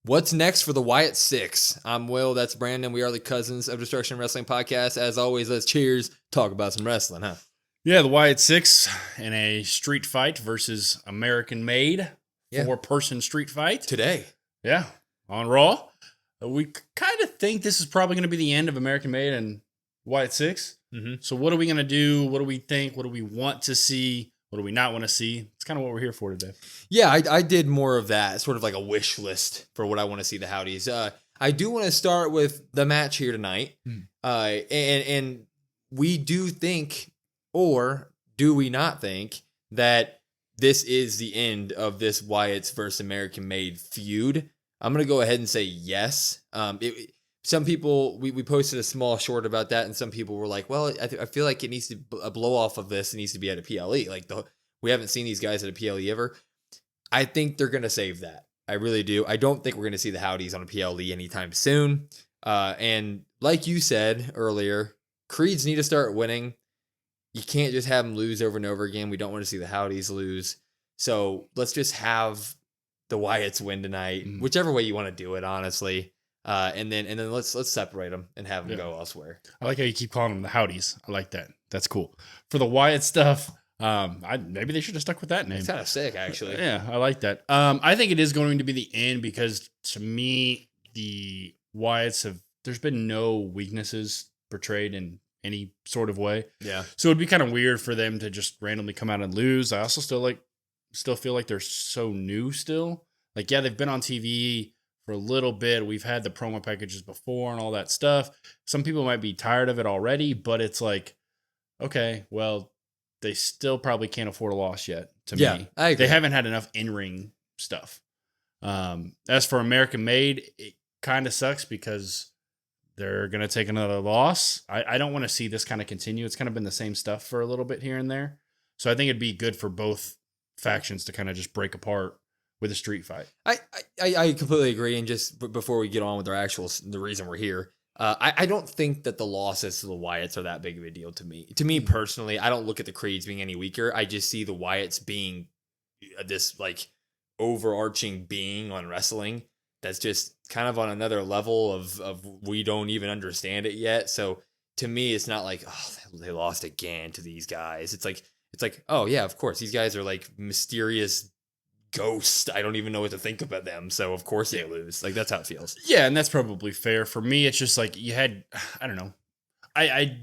What's next for the Wyatt Six? I'm Will. That's Brandon. We are the Cousins of Destruction Wrestling Podcast. As always, let's cheers. Talk about some wrestling, huh? Yeah, the Wyatt Six in a street fight versus American Made. Yeah. 4-person street fight. Today. Yeah, on Raw. We kind of think this is probably going to be the end of American Made and Wyatt Six. Mm-hmm. So what are we going to do? What do we think? What do we want to see? What do we not want to see? It's kind of what we're here for today. Yeah, I did more of that, sort of like a wish list for what I want to see the Howdies. I do want to start with the match here tonight. And we do think, or do we not think, that this is the end of this Wyatt's versus American Made feud? I'm going to go ahead and say yes. Some people, we posted a small short about that, and some people were like, well, I feel like it needs to, a blow off of this, it needs to be at a PLE. Like, we haven't seen these guys at a PLE ever. I think they're going to save that. I really do. I don't think we're going to see the Howdies on a PLE anytime soon. And like you said earlier, Creeds need to start winning. You can't just have them lose over and over again. We don't want to see the Howdies lose. So let's just have the Wyatts win tonight, whichever way you want to do it, honestly. And then let's separate them and have them go elsewhere. I like how you keep calling them the Howdies. I like that. That's cool. For the Wyatt stuff, maybe they should have stuck with that name. It's kind of sick, actually. Yeah, I like that. I think it is going to be the end because to me, the Wyatts there's been no weaknesses portrayed in any sort of way. Yeah. So it'd be kind of weird for them to just randomly come out and lose. I also still feel like they're so new still. Like, yeah, they've been on TV for a little bit. We've had the promo packages before and all that stuff. Some people might be tired of it already, but it's like, okay, well, they still probably can't afford a loss yet to me. I agree. They haven't had enough in-ring stuff. As for American Made, it kind of sucks because they're going to take another loss. I don't want to see this kind of continue. It's kind of been the same stuff for a little bit here and there. So I think it'd be good for both factions to kind of just break apart with a street fight. I completely agree. And just before we get on with the reason we're here, I don't think that the losses to the Wyatts are that big of a deal to me. To me personally, I don't look at the Creeds being any weaker. I just see the Wyatts being this like overarching being on wrestling that's just kind of on another level of we don't even understand it yet. So to me, it's not like, oh, they lost again to these guys. It's like, oh yeah, of course, these guys are like mysterious ghosts. I don't even know what to think about them. So of course they lose. Like, that's how it feels. Yeah, and that's probably fair. For me, it's just like you had, I don't know. I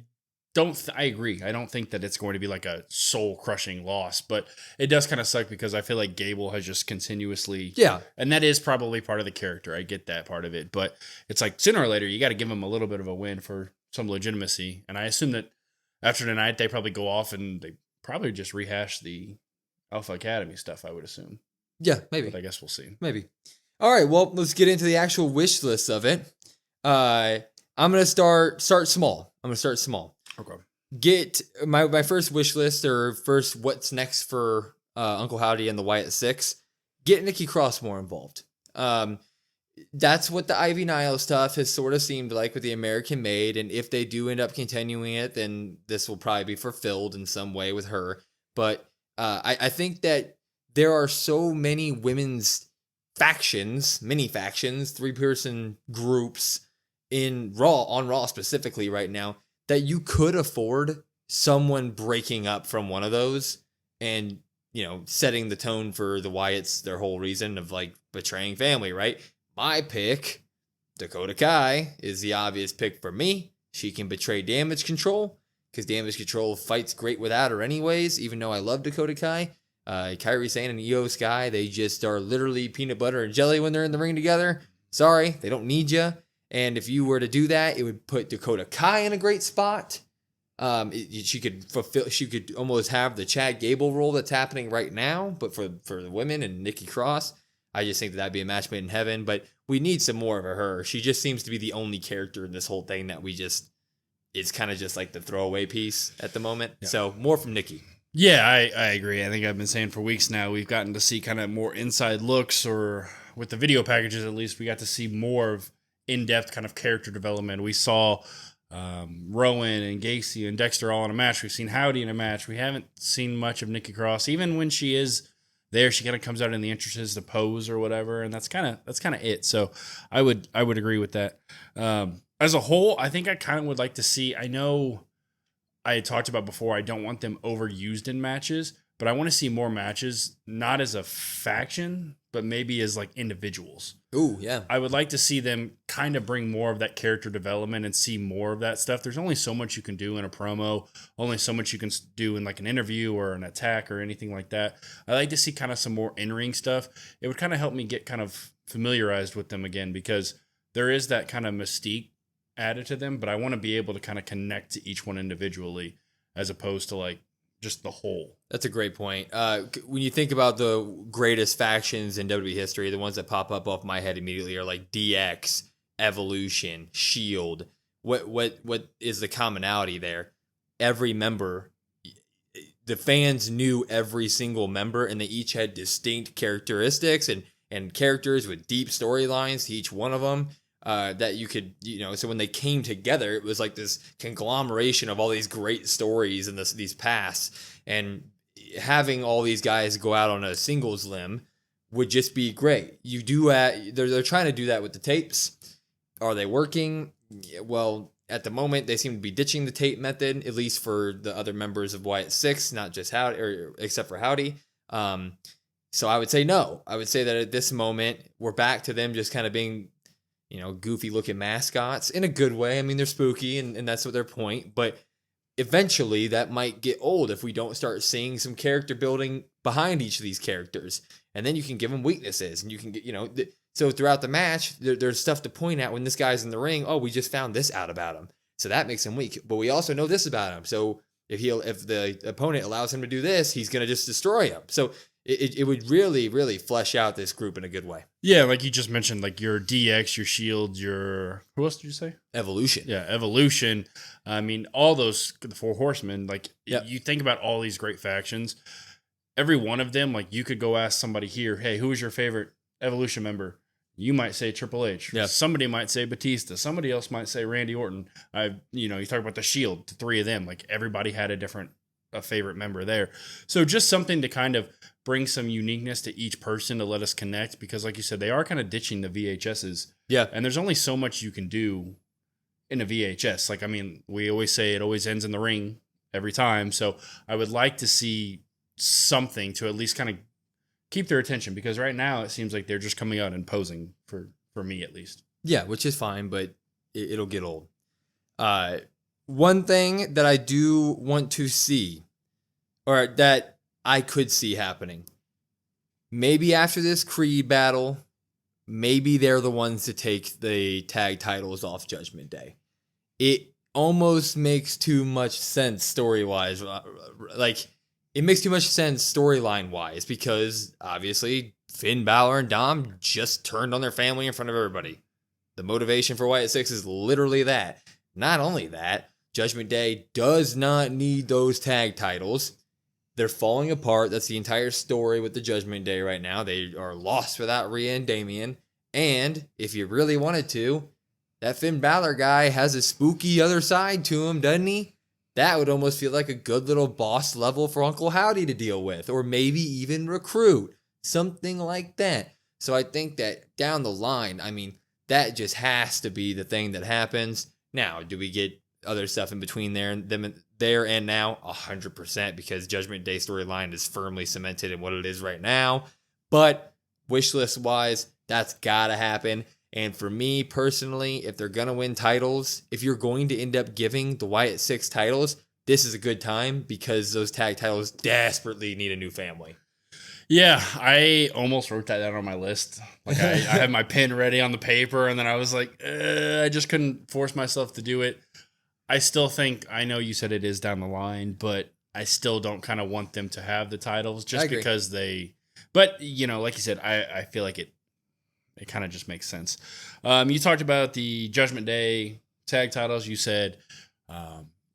agree. I don't think that it's going to be like a soul crushing loss, but it does kind of suck because I feel like Gable has just continuously. Yeah. And that is probably part of the character. I get that part of it, but it's like sooner or later, you got to give him a little bit of a win for some legitimacy. And I assume that after tonight, they probably go off and they probably just rehash the Alpha Academy stuff, I would assume. Yeah, maybe. But I guess we'll see. Maybe. All right, well, let's get into the actual wish list of it. I'm going to start small. Okay. Get my first wish list, or first what's next for Uncle Howdy and the Wyatt Six. Get Nikki Cross more involved. That's what the Ivy Nile stuff has sort of seemed like with the American Made, and if they do end up continuing it, then this will probably be fulfilled in some way with her. But I think that there are so many women's factions, mini factions, 3-person groups on Raw specifically right now, that you could afford someone breaking up from one of those and, you know, setting the tone for the Wyatts, their whole reason of like betraying family, right? My pick, Dakota Kai, is the obvious pick for me. She can betray Damage Control because Damage Control fights great without her anyways, even though I love Dakota Kai. Kairi Sane and Io Sky, they just are literally peanut butter and jelly when they're in the ring together. Sorry, they don't need you. And if you were to do that, it would put Dakota Kai in a great spot. She could almost have the Chad Gable role that's happening right now, but for the women and Nikki Cross, I just think that'd be a match made in heaven. But we need some more of her. She just seems to be the only character in this whole thing that it's kind of just like the throwaway piece at the moment. Yeah. So more from Nikki. Yeah, I agree. I think I've been saying for weeks now, we've gotten to see kind of more inside looks, or with the video packages at least, we got to see more of in-depth kind of character development. We saw Rowan and Gacy and Dexter all in a match. We've seen Howdy in a match. We haven't seen much of Nikki Cross, even when she is there. She kind of comes out in the entrances to pose or whatever, and that's kind of it. So I would agree with that. As a whole, I think I kind of would like to see. I know I had talked about before, I don't want them overused in matches, but I want to see more matches, not as a faction, but maybe as like individuals. Ooh, yeah. I would like to see them kind of bring more of that character development and see more of that stuff. There's only so much you can do in a promo, only so much you can do in like an interview or an attack or anything like that. I like to see kind of some more in-ring stuff. It would kind of help me get kind of familiarized with them again, because there is that kind of mystique added to them, but I want to be able to kind of connect to each one individually as opposed to like just the whole. That's a great point. When you think about the greatest factions in WWE history, the ones that pop up off my head immediately are like DX, Evolution, Shield. What is the commonality there? Every member, the fans knew every single member, and they each had distinct characteristics and characters with deep storylines to each one of them. That you could, so when they came together, it was like this conglomeration of all these great stories and these pasts, and having all these guys go out on a singles limb would just be great. They're trying to do that with the tapes. Are they working? Well, at the moment, they seem to be ditching the tape method, at least for the other members of Wyatt 6, not just Howdy, or except for Howdy. So I would say no. I would say that at this moment, we're back to them just kind of being, goofy looking mascots in a good way. I mean, they're spooky and that's what their point, but eventually that might get old if we don't start seeing some character building behind each of these characters. And then you can give them weaknesses, and you can get, so throughout the match, there's stuff to point at when this guy's in the ring. Oh, we just found this out about him, so that makes him weak. But we also know this about him. So if the opponent allows him to do this, he's going to just destroy him. So it would really, really flesh out this group in a good way. Yeah, like you just mentioned, like your DX, your Shield, your... Who else did you say? Evolution. Yeah, Evolution. I mean, all those, the Four Horsemen, like, yep. You think about all these great factions, every one of them, like, you could go ask somebody here, hey, who is your favorite Evolution member? You might say Triple H. Yep. Somebody might say Batista. Somebody else might say Randy Orton. You talk about the Shield, the three of them, like, everybody had a favorite member there. So just something to kind of bring some uniqueness to each person to let us connect, because like you said, they are kind of ditching the VHSs. Yeah. And there's only so much you can do in a VHS. Like, I mean, we always say it always ends in the ring every time. So I would like to see something to at least kind of keep their attention, because right now it seems like they're just coming out and posing for me at least. Yeah, which is fine, but it'll get old. One thing that I do want to see, or that I could see happening, maybe after this Creed battle, maybe they're the ones to take the tag titles off Judgment Day. It almost makes too much sense story-wise. Like, it makes too much sense storyline-wise, because obviously Finn Balor and Dom just turned on their family in front of everybody. The motivation for Wyatt 6 is literally that. Not only that, Judgment Day does not need those tag titles. They're falling apart. That's the entire story with the Judgment Day right now. They are lost without Rhea and Damian. And if you really wanted to, that Finn Balor guy has a spooky other side to him, doesn't he? That would almost feel like a good little boss level for Uncle Howdy to deal with, or maybe even recruit, something like that. So I think that down the line, I mean, that just has to be the thing that happens. Now, do we get other stuff in between there and now? 100%, because Judgment Day storyline is firmly cemented in what it is right now. But wish list wise, that's gotta happen. And for me personally, if they're gonna win titles, if you're going to end up giving the Wyatt 6 titles, this is a good time, because those tag titles desperately need a new family. Yeah, I almost wrote that down on my list. Like I had my pen ready on the paper, and then I was like, I just couldn't force myself to do it. I still think, I know you said it is down the line, but I still don't kind of want them to have the titles just because but like you said, I feel like it kind of just makes sense. You talked about the Judgment Day tag titles. You said,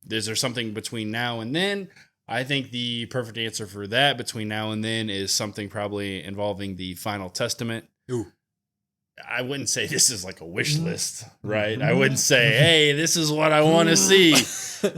is there something between now and then? I think the perfect answer for that between now and then is something probably involving the Final Testament. Ooh. I wouldn't say this is like a wish list, right? I wouldn't say, hey, this is what I want to see.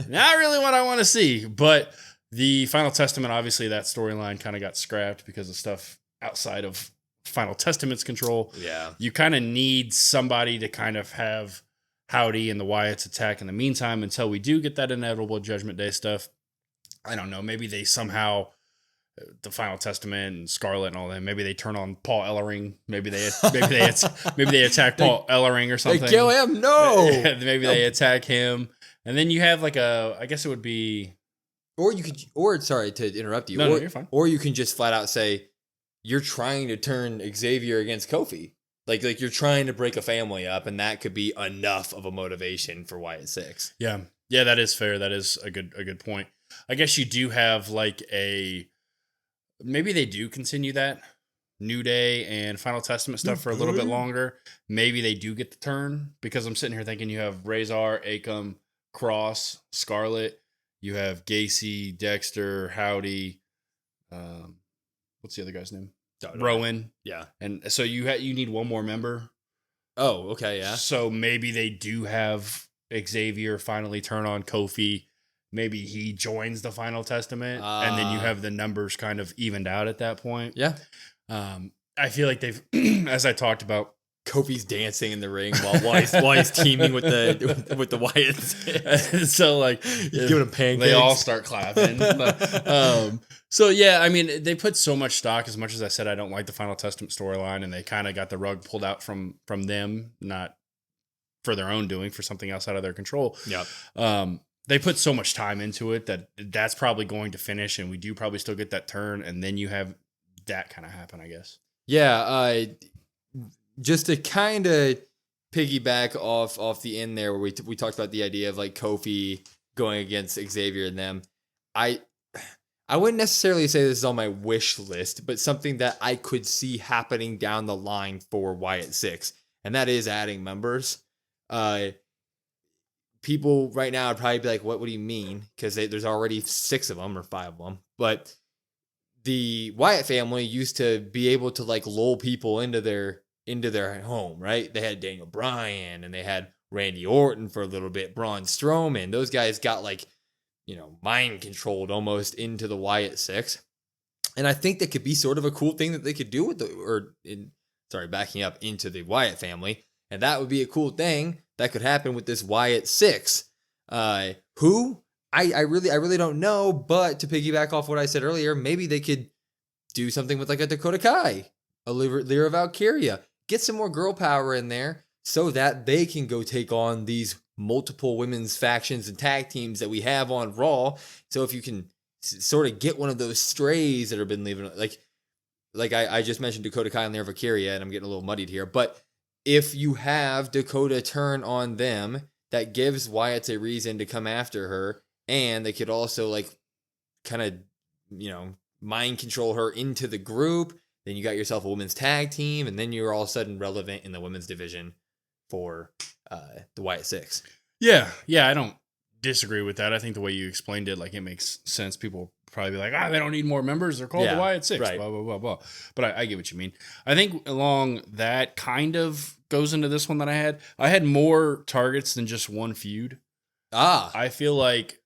Not really what I want to see, but The Final Testament, obviously, that storyline kind of got scrapped because of stuff outside of Final Testament's control. Yeah. You kind of need somebody to kind of have Howdy and the Wyatts attack in the meantime until we do get that inevitable Judgment Day stuff. I don't know. Maybe they somehow, the Final Testament and Scarlet and all that, maybe they turn on Paul Ellering. Maybe they attack Paul Ellering or something. They kill him? No. Maybe they attack him. And then you have like I guess it would be. Or sorry to interrupt you. No, you're fine. Or you can just flat out say, you're trying to turn Xavier against Kofi. Like you're trying to break a family up, and that could be enough of a motivation for Wyatt 6. Yeah. Yeah, that is fair. That is a good point. I guess you do have like maybe they do continue that New Day and Final Testament stuff for a little bit longer. Maybe they do get the turn, because I'm sitting here thinking you have Razor, Akam, Cross, Scarlet. You have Gacy, Dexter, Howdy. What's the other guy's name? Rowan. Yeah. And so you need one more member. Oh, okay, yeah. So maybe they do have Xavier finally turn on Kofi. Maybe he joins the Final Testament, and then you have the numbers kind of evened out at that point. Yeah. I feel like they've, as I talked about, Kofi's dancing in the ring while he's teaming with the Wyatts. So like he's giving him pancakes. They all start clapping. So yeah, I mean, they put so much stock. As much as I said I don't like the Final Testament storyline, and they kind of got the rug pulled out from them, not for their own doing, for something outside of their control. Yeah. They put so much time into it that's probably going to finish, and we do probably still get that turn, and then you have that kind of happen, I guess. Yeah. Just to kind of piggyback off the end there, where we talked about the idea of like Kofi going against Xavier and them. I wouldn't necessarily say this is on my wish list, but something that I could see happening down the line for Wyatt 6, and that is adding members. People right now would probably be like, what do you mean? Because there's already 6 of them or 5 of them. But the Wyatt family used to be able to like lull people into their home, right? They had Daniel Bryan, and they had Randy Orton for a little bit, Braun Strowman. Those guys got like, mind controlled almost into the Wyatt 6. And I think that could be sort of a cool thing that they could do with backing up into the Wyatt family. And that would be a cool thing that could happen with this Wyatt 6. Who? I really don't know, but to piggyback off what I said earlier, maybe they could do something with like a Dakota Kai, a Lyra Valkyria, get some more girl power in there so that they can go take on these multiple women's factions and tag teams that we have on Raw. So if you can sort of get one of those strays that have been leaving, like I just mentioned Dakota Kai and Lyra Valkyria, and I'm getting a little muddied here, but if you have Dakota turn on them, that gives Wyatt a reason to come after her, and they could also like kind of, mind control her into the group. Then you got yourself a women's tag team, and then you're all of a sudden relevant in the women's division for the Wyatt 6. Yeah, I don't disagree with that. I think the way you explained it, like, it makes sense. People probably be like, they don't need more members. They're called the Wyatt 6, right. Blah, blah, blah, blah. But I get what you mean. I think along that kind of goes into this one that I had. I had more targets than just one feud. I feel like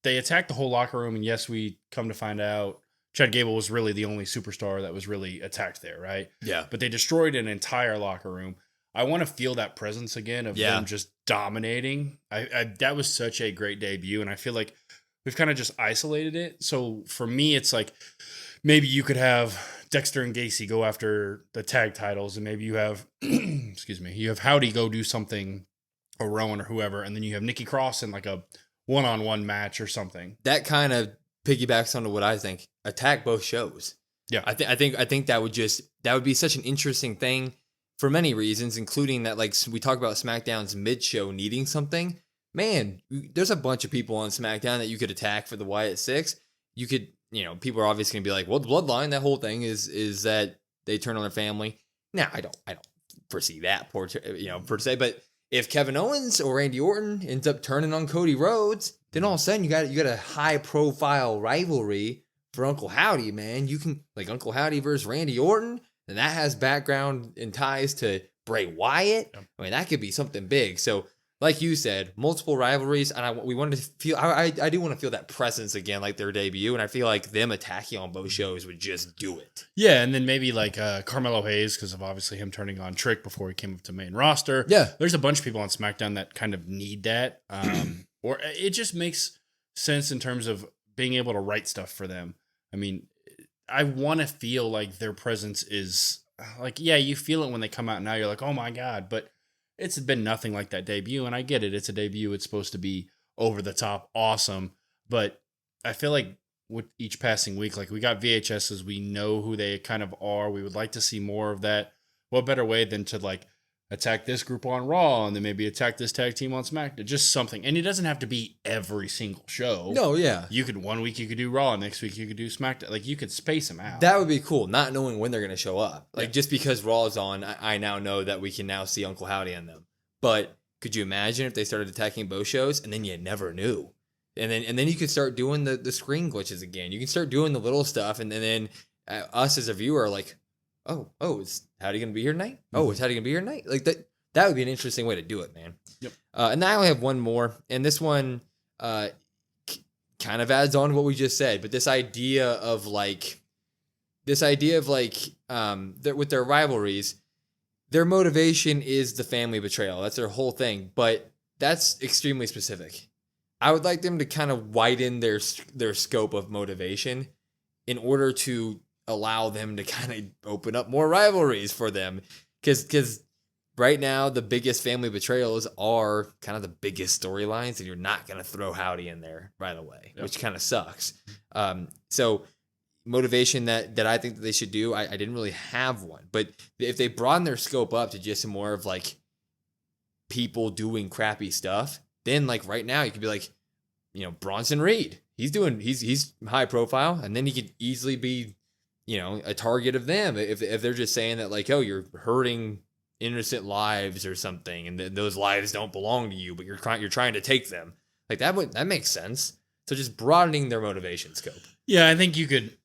they attacked the whole locker room, and yes, we come to find out Chad Gable was really the only superstar that was really attacked there, right? Yeah. But they destroyed an entire locker room. I want to feel that presence again of them just dominating. That was such a great debut, and I feel like we've kind of just isolated it. So for me, it's like maybe you could have Dexter and Gacy go after the tag titles, and maybe you have, you have Howdy go do something, or Rowan or whoever, and then you have Nikki Cross in like a one-on-one match or something. That kind of piggybacks onto what I think. Attack both shows. Yeah, I think that would be such an interesting thing for many reasons, including that, like, we talk about SmackDown's mid-show needing something. Man, there's a bunch of people on SmackDown that you could attack for the Wyatt 6. You could, people are obviously going to be like, well, the Bloodline, that whole thing is that they turn on their family. Now, I don't foresee that per se, but if Kevin Owens or Randy Orton ends up turning on Cody Rhodes, then all of a sudden you got a high-profile rivalry for Uncle Howdy, man. You can, like, Uncle Howdy versus Randy Orton, and that has background and ties to Bray Wyatt. I mean, that could be something big. So like you said, multiple rivalries, and we wanted to feel. I do want to feel that presence again, like their debut, and I feel like them attacking on both shows would just do it. Yeah, and then maybe like Carmelo Hayes, because of obviously him turning on Trick before he came up to main roster. Yeah. There's a bunch of people on SmackDown that kind of need that. Or it just makes sense in terms of being able to write stuff for them. I mean, I want to feel like their presence is like, yeah, you feel it when they come out now. You're like, oh my God. But it's been nothing like that debut. And I get it. It's a debut. It's supposed to be over the top awesome. But I feel like with each passing week, like we got VHSs, we know who they kind of are. We would like to see more of that. What better way than to like attack this group on Raw and then maybe attack this tag team on SmackDown? Just something. And it doesn't have to be every single show. No, yeah. You could, one week you could do Raw, next week you could do SmackDown. Like you could space them out. That would be cool, not knowing when they're going to show up. Like just because Raw is on, I now know that we can now see Uncle Howdy on them. But could you imagine if they started attacking both shows and then you never knew? And then you could start doing the screen glitches again. You can start doing the little stuff, and then us as a viewer are like, oh, is Howdy going to be here tonight? Oh, is Howdy going to be here tonight? Like that would be an interesting way to do it, man. Yep. And I only have one more, and this one kind of adds on to what we just said. But this idea of like with their rivalries, their motivation is the family betrayal. That's their whole thing. But that's extremely specific. I would like them to kind of widen their scope of motivation in order to allow them to kind of open up more rivalries for them. Because right now, the biggest family betrayals are kind of the biggest storylines, and you're not going to throw Howdy in there right away, which kind of sucks. So motivation that I think that they should do, I didn't really have one. But if they broaden their scope up to just more of like people doing crappy stuff, then like right now you could be like, Bronson Reed, he's high profile, and then he could easily be, a target of them if they're just saying that like, oh, you're hurting innocent lives or something, and those lives don't belong to you, but you're trying to take them. Like that makes sense. So just broadening their motivation scope. Yeah, I think you could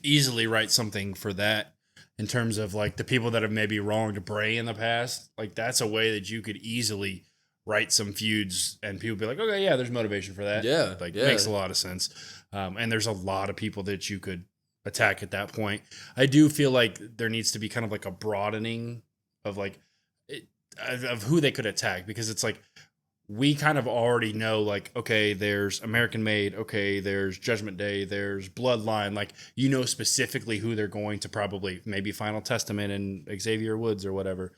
easily write something for that in terms of like the people that have maybe wronged Bray in the past. Like that's a way that you could easily write some feuds and people be like, okay, yeah, there's motivation for that. Yeah. Like makes a lot of sense. And there's a lot of people that you could attack at that point. I do feel like there needs to be kind of like a broadening of like of who they could attack, because it's like we kind of already know like, okay, there's American Made, okay, there's Judgment Day, there's Bloodline, like specifically who they're going to probably maybe Final Testament and Xavier Woods or whatever.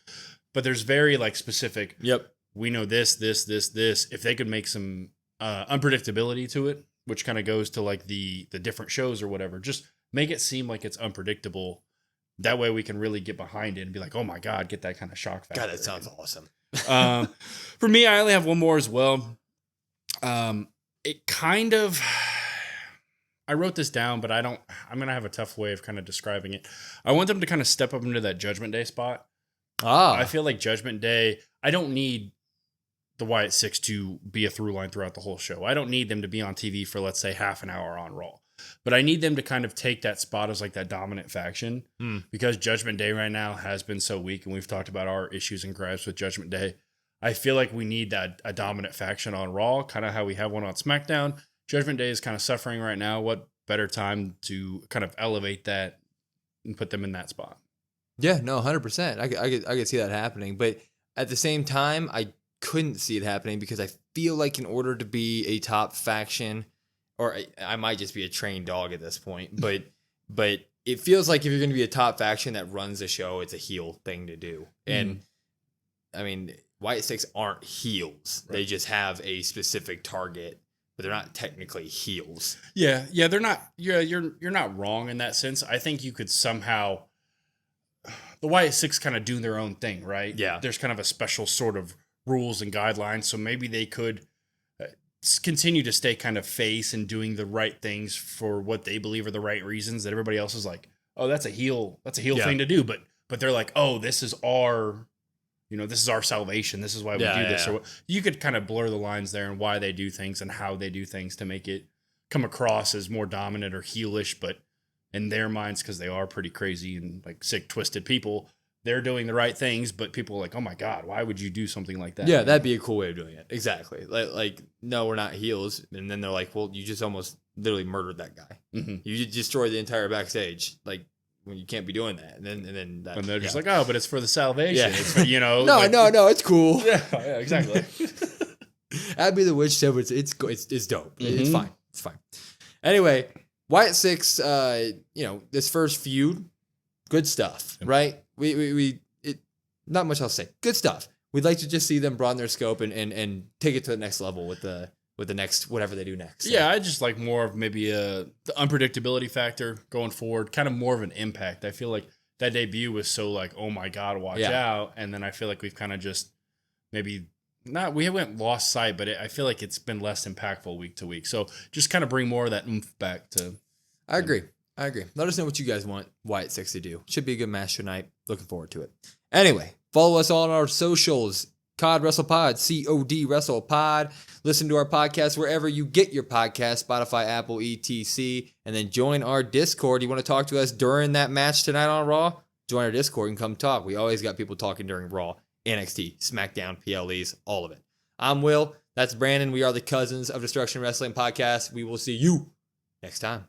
But there's very like specific. Yep. We know this. If they could make some unpredictability to it, which kind of goes to like the different shows or whatever, just make it seem like it's unpredictable. That way we can really get behind it and be like, oh my God, get that kind of shock factor. God, that sounds awesome. For me, I only have one more as well. It kind of, I wrote this down, but I'm going to have a tough way of kind of describing it. I want them to kind of step up into that Judgment Day spot. I feel like Judgment Day, I don't need the Wyatt Six to be a through line throughout the whole show. I don't need them to be on TV for, let's say, half an hour on Raw. But I need them to kind of take that spot as like that dominant faction, because Judgment Day right now has been so weak, and we've talked about our issues and gripes with Judgment Day. I feel like we need a dominant faction on Raw, kind of how we have one on SmackDown. Judgment Day is kind of suffering right now. What better time to kind of elevate that and put them in that spot? Yeah, no, 100%. I could see that happening, but at the same time, I couldn't see it happening because I feel like in order to be a top faction, or I might just be a trained dog at this point, but it feels like if you're going to be a top faction that runs the show, it's a heel thing to do. And I mean, Wyatt Six aren't heels. Right. They just have a specific target, but they're not technically heels. Yeah, they're not. You're not wrong in that sense. I think you could somehow, the Wyatt Six kind of do their own thing, right? Yeah. There's kind of a special sort of rules and guidelines, so maybe they could continue to stay kind of face and doing the right things for what they believe are the right reasons, that everybody else is like, oh, that's a heel thing to do. But they're like, oh, this is our, this is our salvation. This is why we do this. Or you could kind of blur the lines there and why they do things and how they do things to make it come across as more dominant or heelish, but in their minds, because they are pretty crazy and like sick, twisted people, they're doing the right things, but people are like, oh my God, why would you do something like that? Yeah, that'd be a cool way of doing it. Exactly. Like no, we're not heels. And then they're like, well, you just almost literally murdered that guy. Mm-hmm. You destroyed the entire backstage. Like, when you can't be doing that. And then they're just like, oh, but it's for the salvation. Yeah. It's for, no, like, no, it's cool. Yeah, exactly. That'd be the witch tip. It's dope. Mm-hmm. It's fine. It's fine. Anyway, Wyatt 6, this first feud, good stuff, right? Not much else to say. Good stuff. We'd like to just see them broaden their scope and take it to the next level with the next, whatever they do next. So. Yeah, I just like more of maybe the unpredictability factor going forward, kind of more of an impact. I feel like that debut was so like, oh my God, watch out. And then I feel like we've kind of just maybe we haven't lost sight, but I feel like it's been less impactful week to week. So just kind of bring more of that oomph back to. I agree. Let us know what you guys want Wyatt 6 to do. Should be a good match tonight. Looking forward to it. Anyway, follow us on our socials. COD Wrestle Pod, COD Wrestle Pod. Listen to our podcast wherever you get your podcast, Spotify, Apple, etc. And then join our Discord. You want to talk to us during that match tonight on Raw? Join our Discord and come talk. We always got people talking during Raw, NXT, SmackDown, PLEs, all of it. I'm Will. That's Brandon. We are the Cousins of Destruction Wrestling Podcast. We will see you next time.